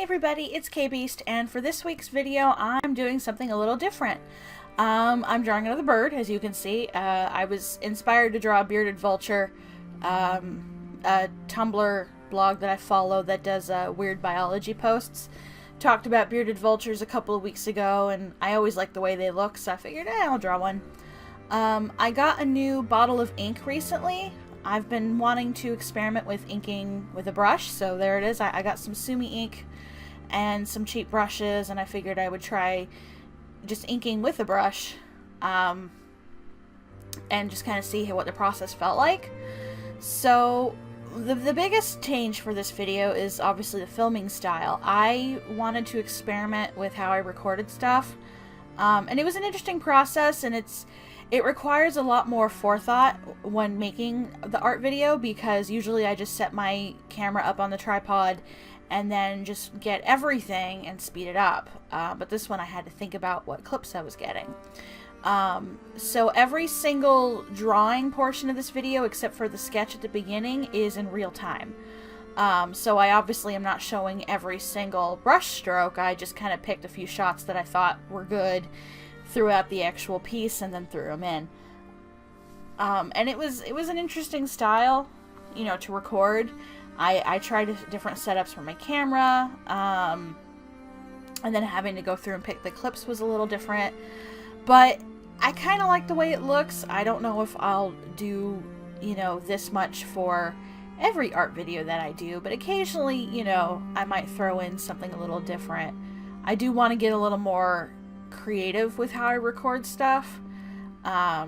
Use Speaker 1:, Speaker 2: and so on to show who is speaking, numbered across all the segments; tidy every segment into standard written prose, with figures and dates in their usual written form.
Speaker 1: everybody, it's KayBeast, and for this week's video, I'm doing something a little different. I'm drawing another bird, as you can see. I was inspired to draw a bearded vulture, a Tumblr blog that I follow that does weird biology posts. Talked about bearded vultures a couple of weeks ago, and I always like the way they look, so I figured, I'll draw one. I got a new bottle of ink recently. I've been wanting to experiment with inking with a brush, so there it is. I got some Sumi ink and some cheap brushes, and I figured I would try just inking with a brush and just kind of see what the process felt like. So the biggest change for this video is obviously the filming style. I wanted to experiment with how I recorded stuff, and it was an interesting process, and it requires a lot more forethought when making the art video, because usually I just set my camera up on the tripod and then just get everything and speed it up. But this one I had to think about what clips I was getting. So every single drawing portion of this video, except for the sketch at the beginning, is in real time. So I obviously am not showing every single brush stroke. I just kind of picked a few shots that I thought were good, threw out the actual piece, and then threw them in. And it was an interesting style, you know, to record. I tried different setups for my camera, and then having to go through and pick the clips was a little different, but I kind of like the way it looks. I don't know if I'll do, you know, this much for every art video that I do, but occasionally, you know, I might throw in something a little different. I do want to get a little more creative with how I record stuff. I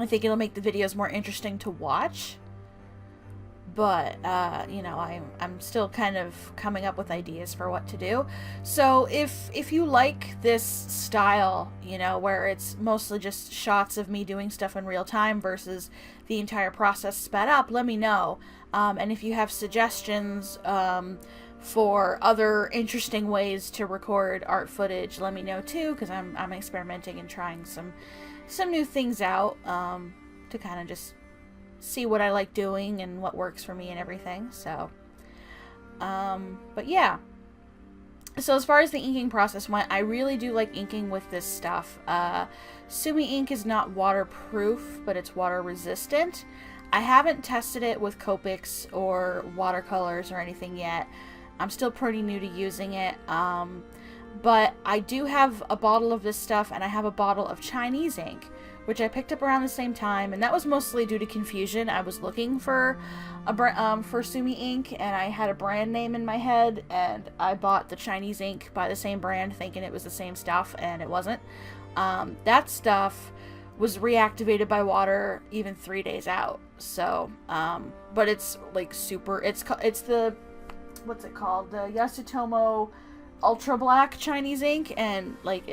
Speaker 1: think it'll make the videos more interesting to watch, but you know, I'm still kind of coming up with ideas for what to do. So if you like this style, you know, where it's mostly just shots of me doing stuff in real time versus the entire process sped up, let me know. And if you have suggestions for other interesting ways to record art footage, let me know too, because I'm experimenting and trying some new things out to kind of just see what I like doing and what works for me and everything. So but yeah, so as far as the inking process went, I really do like inking with this stuff. Sumi ink is not waterproof, but it's water resistant. I haven't tested it with Copics or watercolors or anything yet. I'm still pretty new to using it, but I do have a bottle of this stuff, and I have a bottle of Chinese ink, which I picked up around the same time, and that was mostly due to confusion. I was looking for for Sumi ink, and I had a brand name in my head, and I bought the Chinese ink by the same brand, thinking it was the same stuff, and it wasn't. That stuff was reactivated by water even 3 days out. So, but it's like super. It's the, what's it called, the Yasutomo ultra black Chinese ink, and like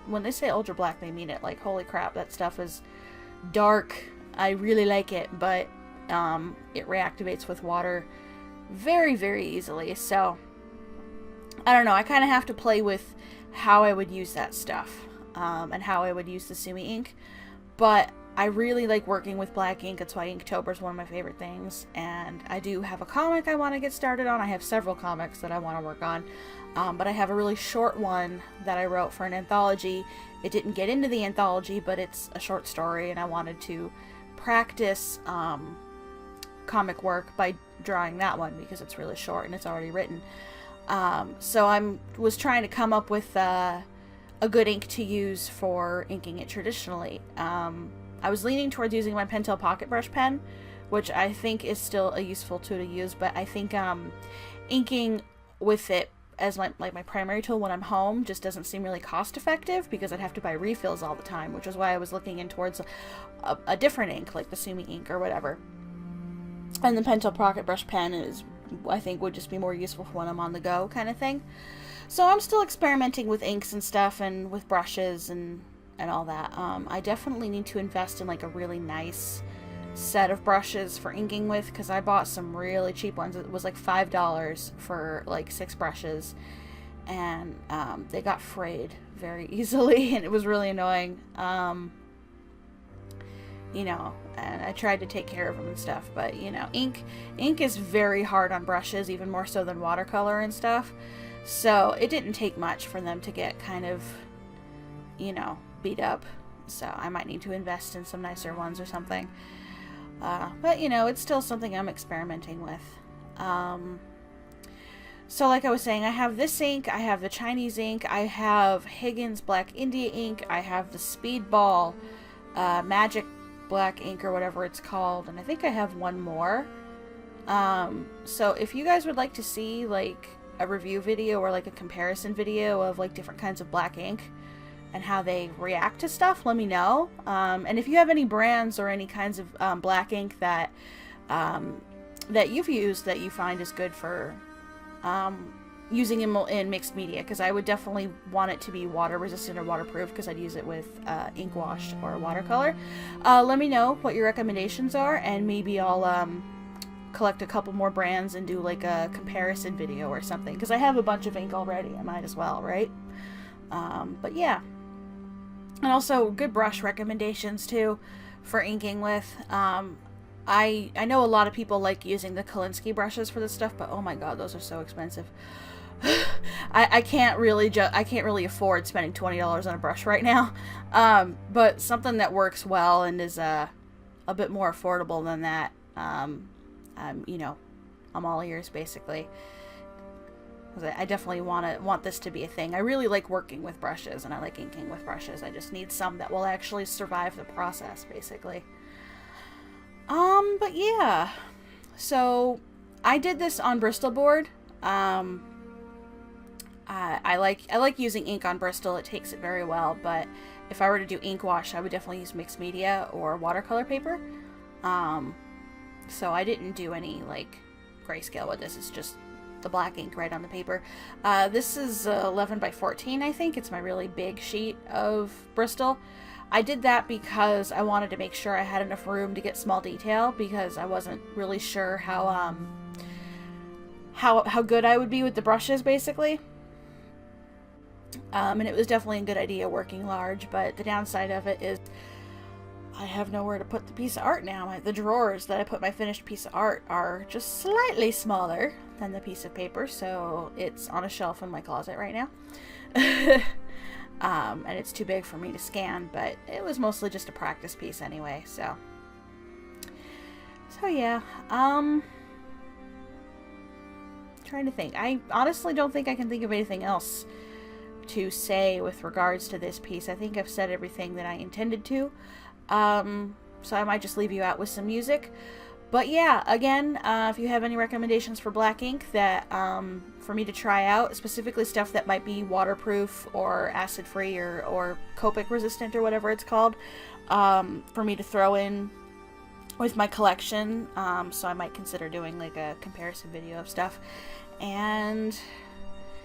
Speaker 1: when they say ultra black, they mean it. Like, holy crap, that stuff is dark. I really like it, but it reactivates with water very, very easily. So I don't know, I kind of have to play with how I would use that stuff, and how I would use the Sumi ink, but I really like working with black ink. That's why Inktober is one of my favorite things. And I do have a comic I want to get started on. I have several comics that I want to work on. But I have a really short one that I wrote for an anthology. It didn't get into the anthology, but it's a short story, and I wanted to practice comic work by drawing that one because it's really short and it's already written. So I was trying to come up with a good ink to use for inking it traditionally. I was leaning towards using my Pentel Pocket Brush pen, which I think is still a useful tool to use, but I think inking with it as my primary tool when I'm home just doesn't seem really cost effective, because I'd have to buy refills all the time, which is why I was looking in towards a different ink, like the Sumi ink or whatever. And the Pentel Pocket Brush pen is, I think, would just be more useful for when I'm on the go kind of thing. So I'm still experimenting with inks and stuff, and with brushes and all that. I definitely need to invest in like a really nice set of brushes for inking with, because I bought some really cheap ones. It was like $5 for like 6 brushes, and they got frayed very easily, and it was really annoying. you know, and I tried to take care of them and stuff, but, you know, ink is very hard on brushes, even more so than watercolor and stuff, so it didn't take much for them to get kind of, you know, beat up, so I might need to invest in some nicer ones or something, but, you know, it's still something I'm experimenting with. So like I was saying, I have this ink, I have the Chinese ink, I have Higgins Black India ink, I have the Speedball Magic Black ink or whatever it's called, and I think I have one more. So if you guys would like to see like a review video or like a comparison video of like different kinds of black ink and how they react to stuff, let me know. And if you have any brands or any kinds of black ink that that you've used that you find is good for using in mixed media, because I would definitely want it to be water resistant or waterproof, because I'd use it with ink wash or watercolor. Let me know what your recommendations are, and maybe I'll collect a couple more brands and do like a comparison video or something, because I have a bunch of ink already. I might as well, right? But yeah, and also good brush recommendations too for inking with. I know a lot of people like using the Kolinsky brushes for this stuff, but oh my god, those are so expensive. I can't really afford spending $20 on a brush right now. But something that works well and is a bit more affordable than that, you know, I'm all ears basically. I definitely want this to be a thing. I really like working with brushes, and I like inking with brushes. I just need some that will actually survive the process, basically. But yeah, so I did this on Bristol board. I like using ink on Bristol. It takes it very well, but if I were to do ink wash, I would definitely use mixed media or watercolor paper. So I didn't do any like grayscale with this. It's just the black ink right on the paper. This is 11 by 14, I think. It's my really big sheet of Bristol. I did that because I wanted to make sure I had enough room to get small detail, because I wasn't really sure how good I would be with the brushes, basically. And it was definitely a good idea working large, but the downside of it is I have nowhere to put the piece of art now. The drawers that I put my finished piece of art are just slightly smaller than the piece of paper, so it's on a shelf in my closet right now. And it's too big for me to scan, but it was mostly just a practice piece anyway, so yeah. Trying to think. I honestly don't think I can think of anything else to say with regards to this piece. I think I've said everything that I intended to, so I might just leave you out with some music. But yeah, again, if you have any recommendations for black ink that for me to try out, specifically stuff that might be waterproof or acid-free or Copic resistant or whatever it's called, for me to throw in with my collection, so I might consider doing like a comparison video of stuff. And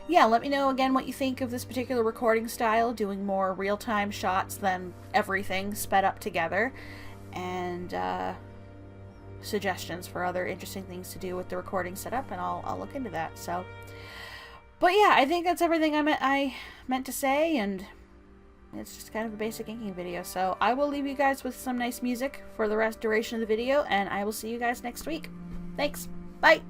Speaker 1: yeah, let me know again what you think of this particular recording style, doing more real-time shots than everything sped up together, and suggestions for other interesting things to do with the recording setup, and I'll look into that. So, but yeah, I think that's everything I meant to say, and it's just kind of a basic inking video. So I will leave you guys with some nice music for the duration of the video, and I will see you guys next week. Thanks. Bye.